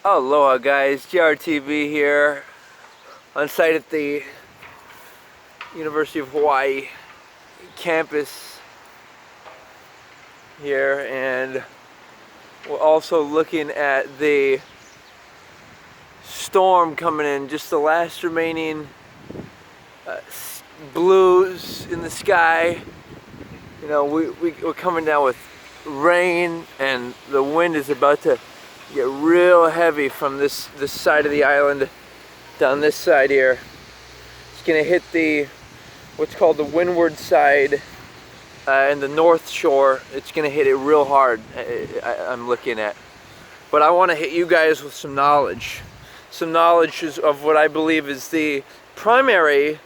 Aloha guys, GRTV here on site at the University of Hawaii campus here, and we're also looking at the storm coming in, just the last remaining blues in the sky. You know, we're coming down with rain, and the wind is about to get real heavy from this side of the island down this side here. It's gonna hit the what's called the windward side and the north shore. It's gonna hit it real hard. I'm looking at, but I want to hit you guys with some knowledge of what I believe is the primary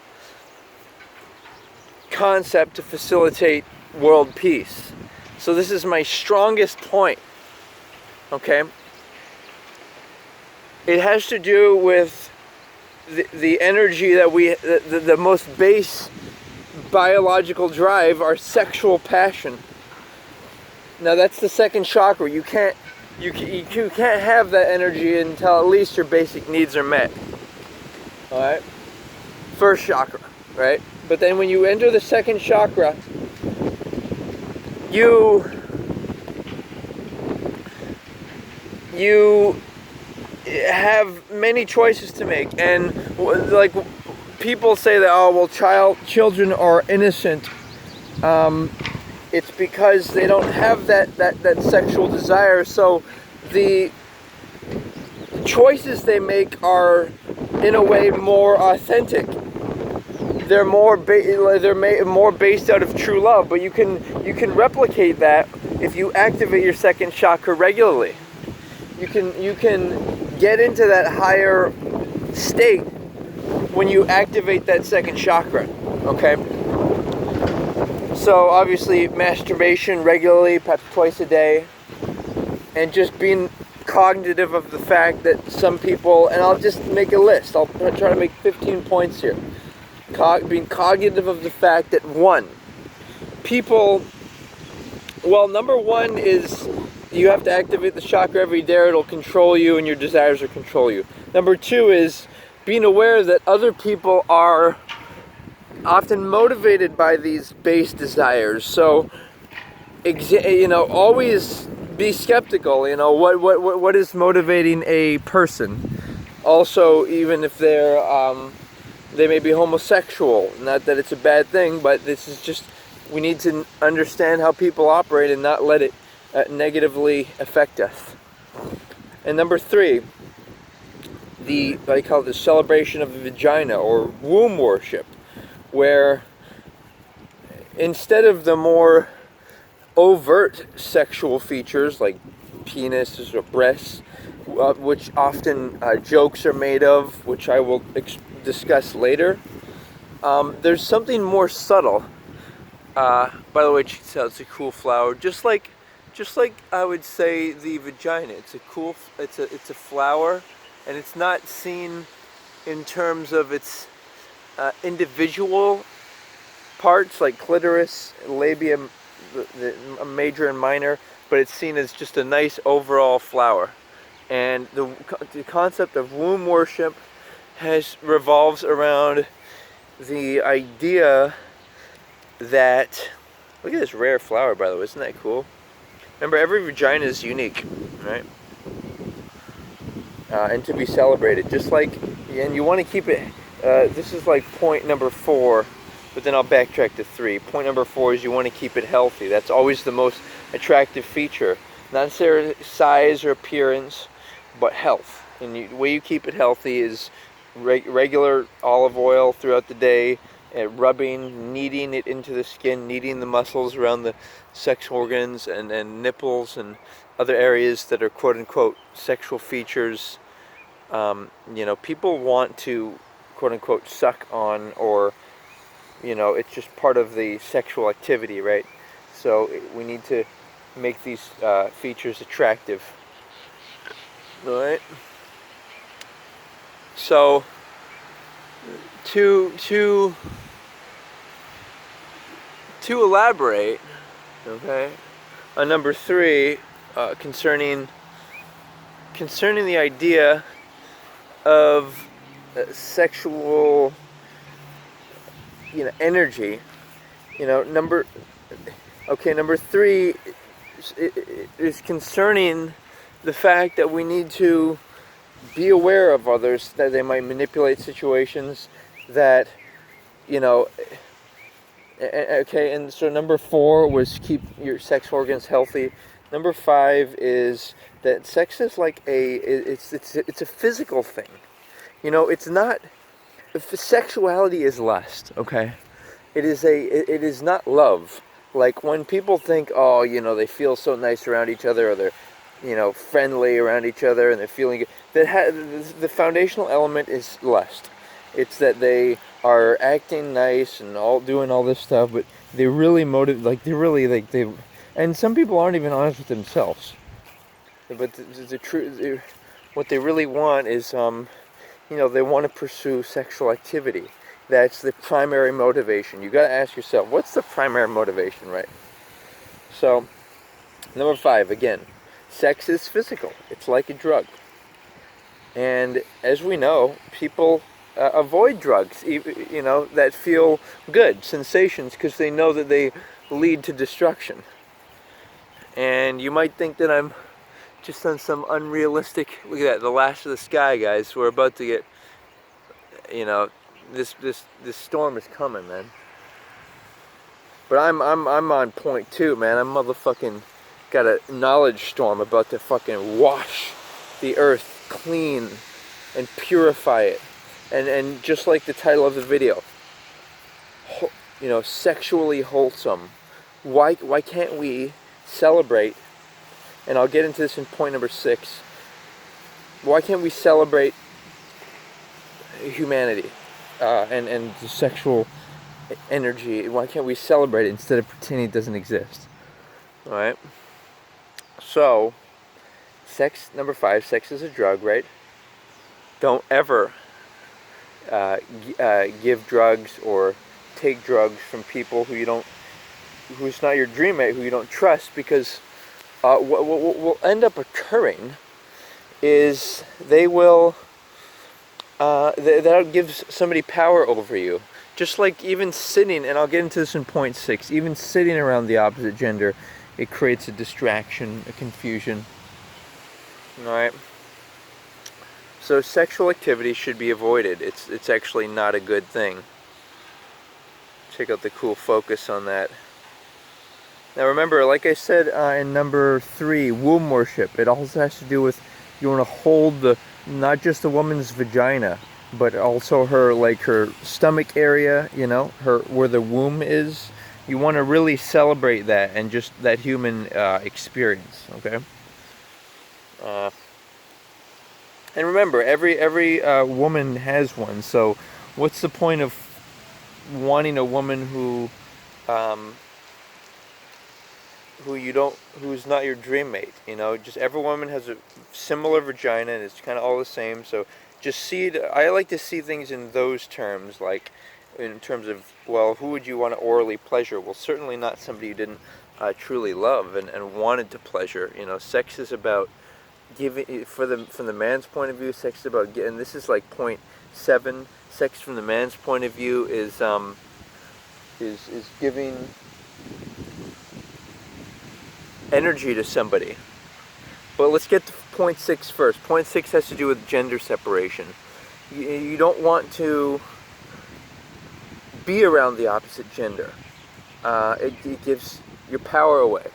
concept to facilitate world peace. So this is my strongest point, okay? It has to do with the energy that the most base biological drive, our sexual passion. Now that's the second chakra. You can't have that energy until at least your basic needs are met. All right, first chakra, right? But then when you enter the second chakra, you have many choices to make, and like people say that, oh well, children are innocent. It's because they don't have that sexual desire, so the choices they make are in a way more authentic. They're more based out of true love, but you can replicate that if you activate your second chakra regularly. You can get into that higher state when you activate that second chakra, okay? So obviously masturbation regularly, perhaps twice a day, and just being cognitive of the fact that some people, and I'll just make a list, I'll try to make 15 points here. Being cognitive of the fact that number one is you have to activate the chakra every day. It'll control you, and your desires will control you. Number two is being aware that other people are often motivated by these base desires. So, always be skeptical. What is motivating a person? Also, even if they may be homosexual. Not that it's a bad thing, but this is just, we need to understand how people operate and not let it negatively affect us. And number three, what I call the celebration of the vagina, or womb worship, where instead of the more overt sexual features like penises or breasts, which often jokes are made of, which I will discuss later, there's something more subtle. By the way, check this out, it's a cool flower, just like I would say the vagina. It's a flower, and it's not seen in terms of its individual parts like clitoris, labia, the major and minor, but it's seen as just a nice overall flower. And the concept of womb worship revolves around the idea that, look at this rare flower, by the way, isn't that cool? Remember, every vagina is unique, right? And to be celebrated, just like, and you want to keep it, this is like point number 4, but then I'll backtrack to 3. Point number 4 is you want to keep it healthy. That's always the most attractive feature. Not necessarily size or appearance, but health. And the way you keep it healthy is regular olive oil throughout the day, rubbing, kneading it into the skin, kneading the muscles around the sex organs and nipples and other areas that are quote-unquote sexual features. People want to quote-unquote suck on, or it's just part of the sexual activity, right? So we need to make these features attractive. All right. So to elaborate, okay, on number 3, concerning concerning the idea of sexual, energy. Number 3 is concerning the fact that we need to be aware of others, that they might manipulate situations, that, okay, and so number 4 was keep your sex organs healthy. Number 5 is that sex is like it's a physical thing. It's not, sexuality is lust, okay? It is not love. Like when people think, oh, they feel so nice around each other, or they're, friendly around each other, and they're feeling good. The foundational element is lust. It's that they are acting nice and doing all this stuff, but they really and some people aren't even honest with themselves. But the truth, what they really want is, they want to pursue sexual activity. That's the primary motivation. You got to ask yourself, what's the primary motivation, right? So, number 5, again, sex is physical. It's like a drug. And as we know, people avoid drugs, that feel good, sensations, because they know that they lead to destruction. And you might think that I'm just on some unrealistic, look at that, the last of the sky, guys. We're about to get, this storm is coming, man. But I'm on point 2, man. I'm motherfucking got a knowledge storm about to fucking wash the earth clean and purify it. And just like the title of the video, sexually wholesome. Why can't we celebrate? And I'll get into this in point number 6. Why can't we celebrate humanity and the sexual energy? Why can't we celebrate it instead of pretending it doesn't exist? All right. So, number 5, sex is a drug, right? Don't ever give drugs or take drugs from people who's not your dream mate, who you don't trust, because what will end up occurring is they will that gives somebody power over you. Just like even sitting, and I'll get into this in point 6, even sitting around the opposite gender, it creates a distraction, a confusion. Alright? So sexual activity should be avoided. It's actually not a good thing. Check out the cool focus on that. Now remember, like I said in number 3, womb worship, it also has to do with, you want to hold not just the woman's vagina, but also her stomach area, where the womb is. You want to really celebrate that and just that human experience, okay? And remember, every woman has one. So, what's the point of wanting a woman who's not your dream mate? Just every woman has a similar vagina, and it's kind of all the same. So, I like to see things in those terms, like in terms of, well, who would you want to orally pleasure? Well, certainly not somebody you didn't truly love and wanted to pleasure. Sex is about giving. From the man's point of view, sex is about getting. This is like point 7. Sex from the man's point of view is giving energy to somebody. But let's get to point 6 first. Point 6 has to do with gender separation. You don't want to be around the opposite gender. It gives your power away.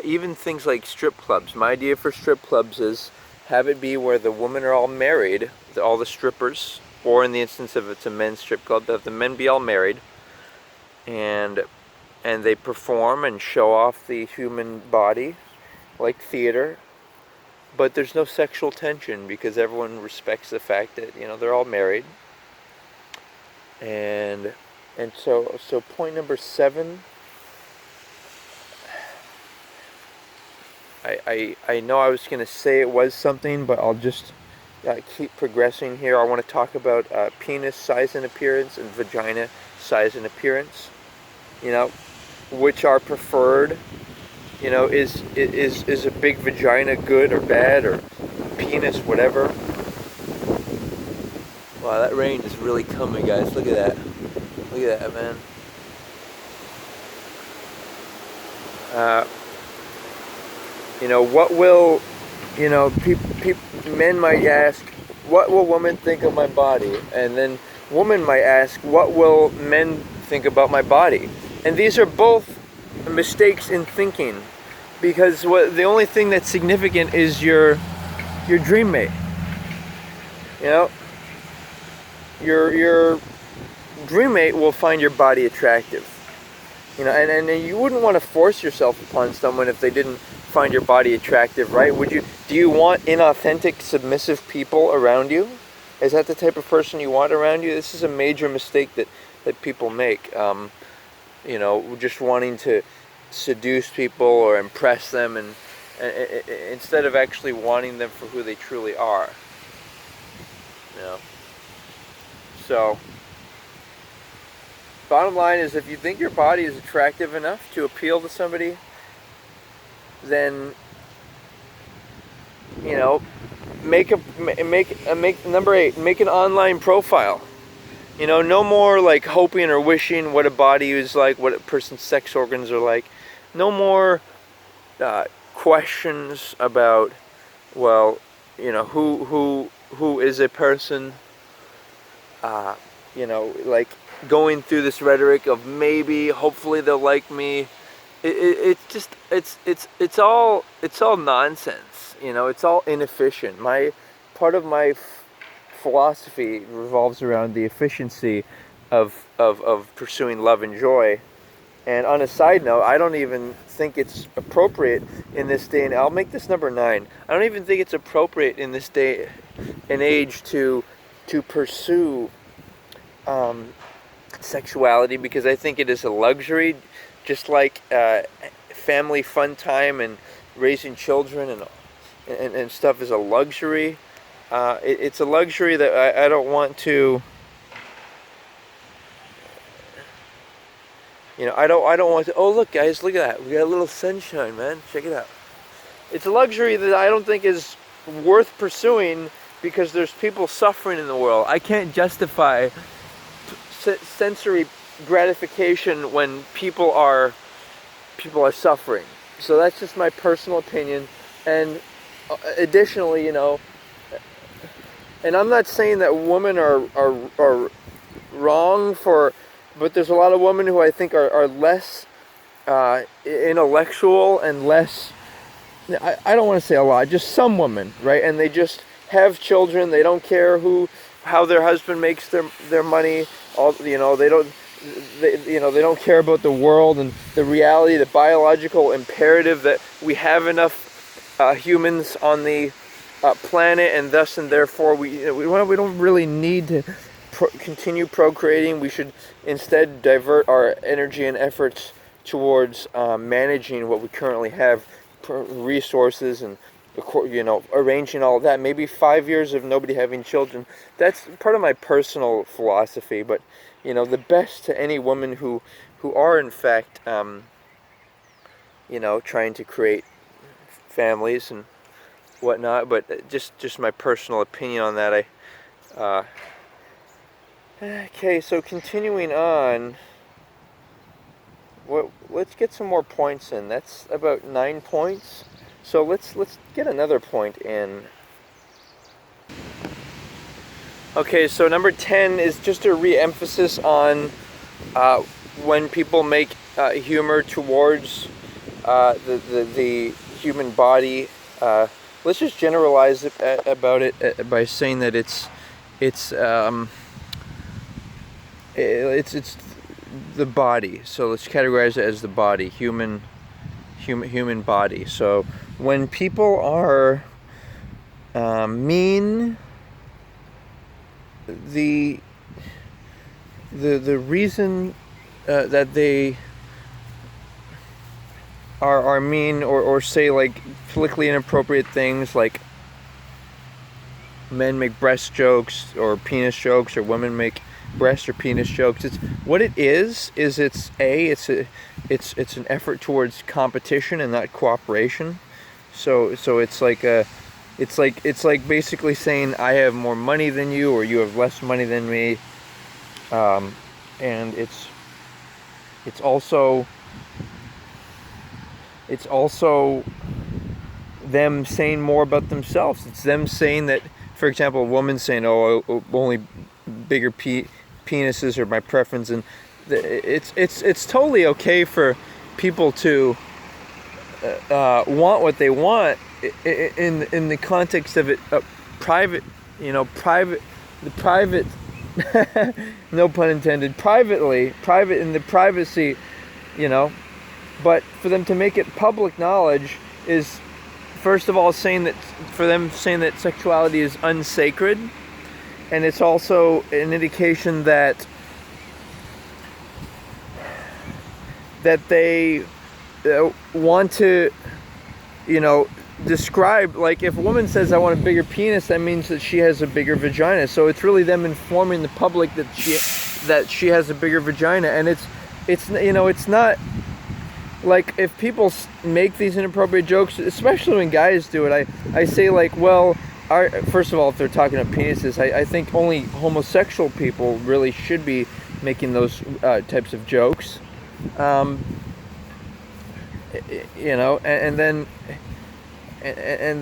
Even things like strip clubs. My idea for strip clubs is have it be where the women are all married, all the strippers, or in the instance of it's a men's strip club, have the men be all married, and they perform and show off the human body like theater, but there's no sexual tension because everyone respects the fact that they're all married. And so point number 7, I know I was going to say it was something, but I'll just keep progressing here. I want to talk about penis size and appearance and vagina size and appearance. Which are preferred. Is a big vagina good or bad, or penis, whatever. Wow, that rain is really coming, guys. Look at that. Look at that, man. What will, men might ask, what will women think of my body? And then women might ask, what will men think about my body? And these are both mistakes in thinking, because the only thing that's significant is your dream mate. Your dream mate will find your body attractive. And you wouldn't want to force yourself upon someone if they didn't find your body attractive, right? Do you want inauthentic, submissive people around you? Is that the type of person you want around you? This is a major mistake that people make. Just wanting to seduce people or impress them, and instead of actually wanting them for who they truly are. So, bottom line is, if you think your body is attractive enough to appeal to somebody, then make number 8, make an online profile. No more like hoping or wishing what a body is like, what a person's sex organs are like. No more questions about, who is a person. Like going through this rhetoric of maybe, hopefully they'll like me. It's all nonsense. It's all inefficient. Part of my philosophy revolves around the efficiency of pursuing love and joy. And on a side note, I don't even think it's appropriate in this day, and I'll make this number 9. I don't even think it's appropriate in this day and age to pursue sexuality, because I think it is a luxury, just like family fun time and raising children and stuff is a luxury. It's a luxury that I don't want to. I don't want to. Oh, look, guys, look at that. We got a little sunshine, man. Check it out. It's a luxury that I don't think is worth pursuing, because there's people suffering in the world. I can't justify sensory gratification when people are suffering. So that's just my personal opinion. And additionally, and I'm not saying that women are wrong but there's a lot of women who I think are less intellectual and less, I don't want to say a lot, just some women, right? And they just have children. They don't care how their husband makes their money. They don't care about the world and the reality, the biological imperative that we have enough humans on the planet, and thus and therefore we don't really need to continue procreating. We should instead divert our energy and efforts towards managing what we currently have, resources, and arranging all of that. Maybe 5 years of nobody having children. That's part of my personal philosophy. But the best to any woman who are in fact trying to create families and whatnot. But just my personal opinion on that. Okay, so continuing on. Well, let's get some more points in. That's about 9 points. So let's get another point in. Okay, so number 10 is just a re-emphasis on when people make humor towards the human body. Let's just generalize about it by saying that it's the body. So let's categorize it as the body, human body. So when people are mean, the reason that they are mean or say like politically inappropriate things, like men make breast jokes or penis jokes, or women make breast or penis jokes. It's what it is it's an effort towards competition and not cooperation. So it's like It's like basically saying I have more money than you, or you have less money than me. And it's also them saying more about themselves. It's them saying that, for example, a woman saying, "Oh, only bigger penises are my preference," and it's totally okay for people to want what they want in the context of it, private, the private, no pun intended, private in the privacy, but for them to make it public knowledge is, first of all, saying that sexuality is unsacred, and it's also an indication that they want to, describe, like if a woman says I want a bigger penis, that means that she has a bigger vagina. So it's really them informing the public that she has a bigger vagina, and it's not like if people make these inappropriate jokes, especially when guys do it. I say like, well, first of all, if they're talking about penises, I think only homosexual people really should be making those types of jokes. And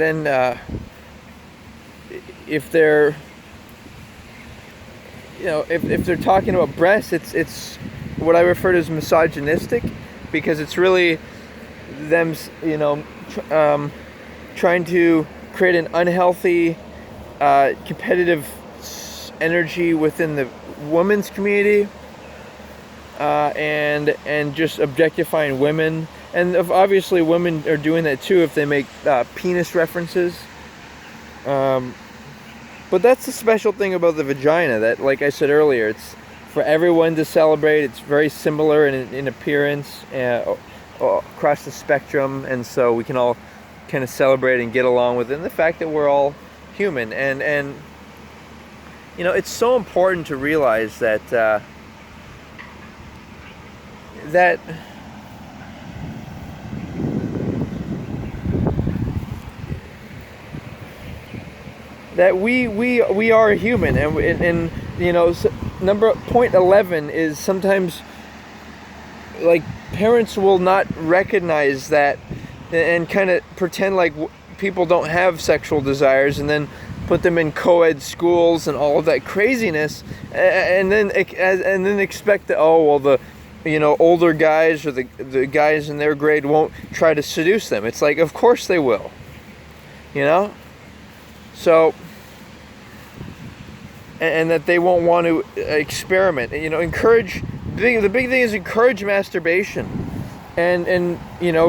then if they're if they're talking about breasts, it's what I refer to as misogynistic, because it's really them trying to create an unhealthy competitive energy within the women's community, and just objectifying women. And obviously women are doing that too if they make penis references. But that's the special thing about the vagina, that, like I said earlier, it's for everyone to celebrate. It's very similar in appearance across the spectrum, and so we can all kind of celebrate and get along with it. And the fact that we're all human, and it's so important to realize that we are human, and number point 11 is sometimes like parents will not recognize that and kind of pretend like people don't have sexual desires, and then put them in co-ed schools and all of that craziness, and then expect that, oh well, the older guys or the guys in their grade won't try to seduce them. It's like, of course they will, so, and that they won't want to experiment. Encourage. The big thing is encourage masturbation, and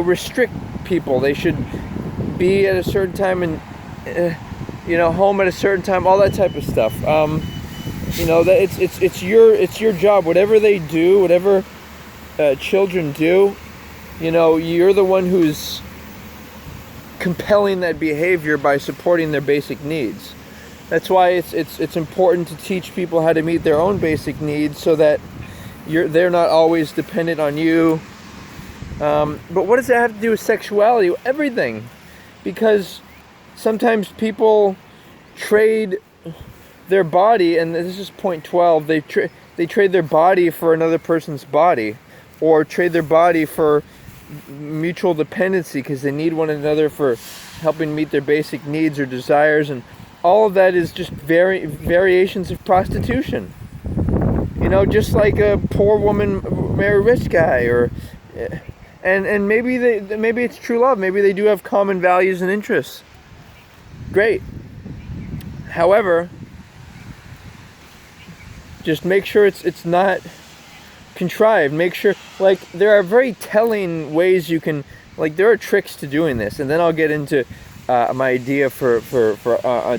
restrict people. They should be at a certain time and home at a certain time. All that type of stuff. That it's your job. Whatever they do, whatever children do, you're the one who's compelling that behavior by supporting their basic needs. That's why it's important to teach people how to meet their own basic needs, so that they're not always dependent on you. But what does that have to do with sexuality? Everything, because sometimes people trade their body, and this is point 12. They trade their body for another person's body, or trade their body for mutual dependency because they need one another for helping meet their basic needs or desires, and all of that is just variations of prostitution. Just like a poor woman marry a rich guy, or and maybe it's true love. Maybe they do have common values and interests. Great. However, just make sure it's not contrived. Make sure, like, there are very telling ways you can, like, there are tricks to doing this, and then I'll get into my idea for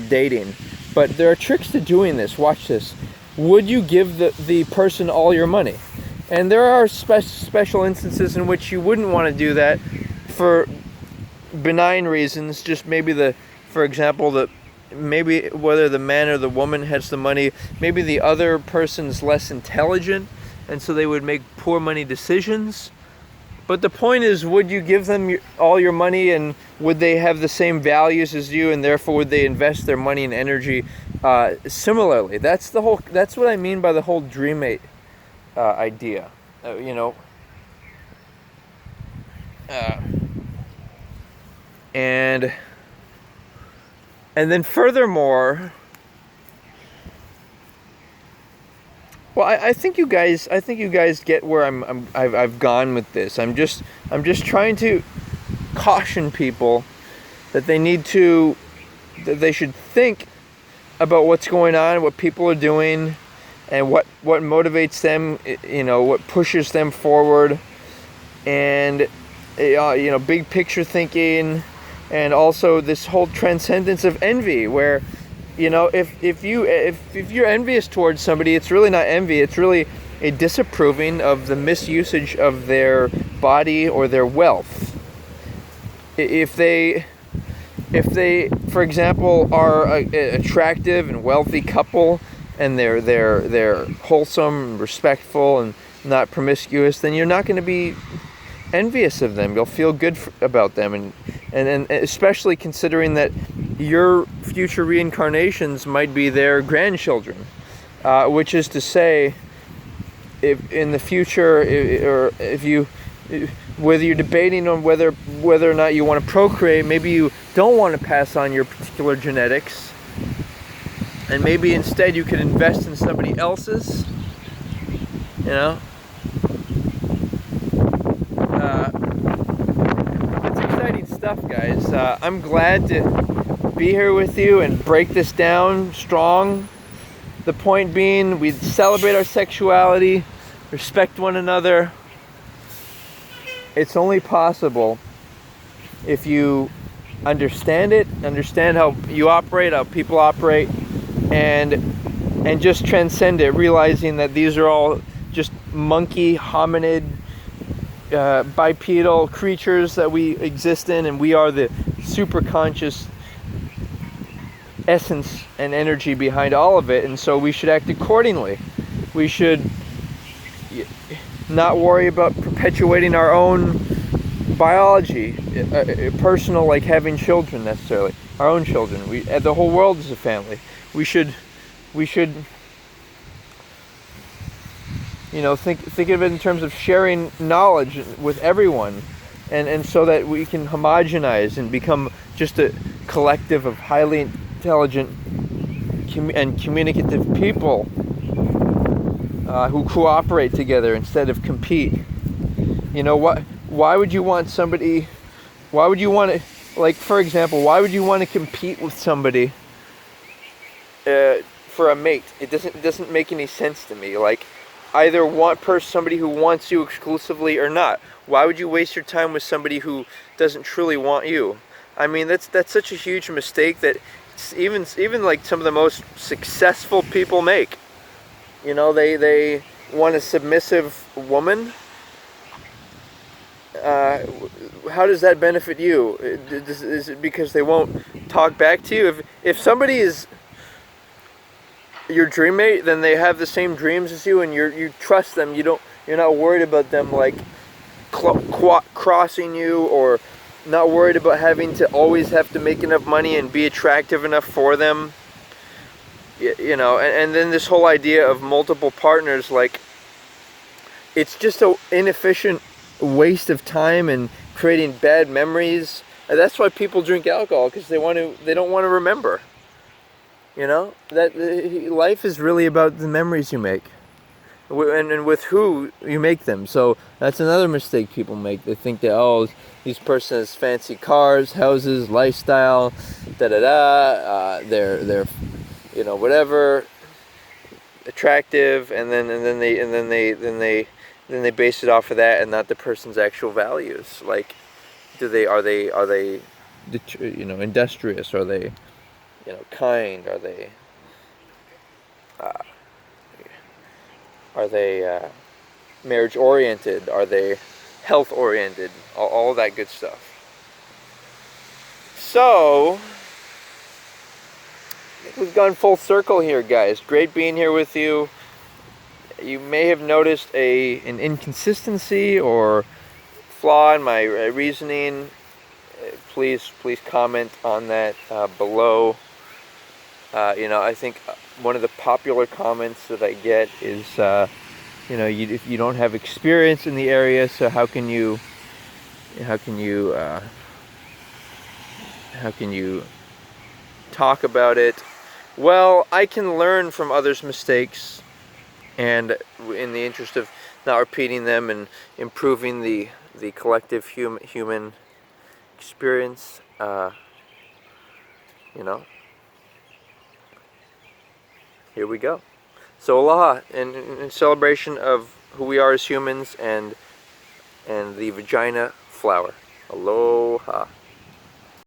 dating. But there are tricks to doing this. Watch this. Would you give the person all your money? And there are special instances in which you wouldn't want to do that for benign reasons. Just maybe for example, maybe whether the man or the woman has the money, maybe the other person's less intelligent, and so they would make poor money decisions. But the point is, would you give them all your money, and would they have the same values as you, and therefore would they invest their money and energy similarly? That's what I mean by the whole dream mate idea. You know. And then furthermore, well, I think you guys get where I've gone with this. I'm just trying to caution people that they should think about what's going on, what people are doing, and what motivates them, you know, what pushes them forward, and you know, big picture thinking, and also this whole transcendence of envy, where, you know, if you're envious towards somebody, it's really not envy, it's really a disapproving of the misusage of their body or their wealth. If they, for example, are an attractive and wealthy couple, and they're wholesome, respectful, and not promiscuous, then you're not going to be envious of them. You'll feel good about them, and especially considering that your future reincarnations might be their grandchildren, which is to say, if in the future, or if you, whether you're debating on whether or not you want to procreate, maybe you don't want to pass on your particular genetics, and maybe instead you could invest in somebody else's, you know. It's exciting stuff, guys. I'm glad to be here with you and break this down strong. The point being, we celebrate our sexuality, respect one another. It's only possible if you understand it, understand how you operate, how people operate, and just transcend it, realizing that these are all just monkey, hominid, bipedal creatures that we exist in, and we are the super conscious essence and energy behind all of it, and so we should act accordingly. We should not worry about perpetuating our own biology, personal, like having children necessarily, our own children. The whole world is a family. We should you know, think of it in terms of sharing knowledge with everyone, and so that we can homogenize and become just a collective of highly intelligent and communicative people who cooperate together instead of compete. You know, why would you want somebody, why would you want to, like, for example, why would you want to compete with somebody for a mate? It doesn't make any sense to me. Like, either want somebody who wants you exclusively or not. Why would you waste your time with somebody who doesn't truly want you? I mean, that's such a huge mistake that even like some of the most successful people make. You know, they want a submissive woman. How does that benefit you? Is it because they won't talk back to you? If somebody is your dream mate, then they have the same dreams as you, and you trust them. You're not worried about them like crossing you, or not worried about having to always have to make enough money and be attractive enough for them. You know, and then this whole idea of multiple partners, like, it's just an inefficient waste of time and creating bad memories. And that's why people drink alcohol, because they don't want to remember. You know, that life is really about the memories you make, and with who you make them. So that's another mistake people make. They think that, oh, this person has fancy cars, houses, lifestyle, they're you know, whatever, attractive, and then they base it off of that and not the person's actual values. Like, are they you know, industrious? Are they, you know, kind? Are they marriage oriented? Are they health oriented? All that good stuff. So we've gone full circle here, guys. Great being here with you. You may have noticed an inconsistency or flaw in my reasoning, please comment on that below. I think one of the popular comments that I get is, if you don't have experience in the area, so how can you talk about it? Well, I can learn from others' mistakes, and in the interest of not repeating them and improving the collective human experience, here we go. So aloha, in celebration of who we are as humans and the vagina flower. Aloha.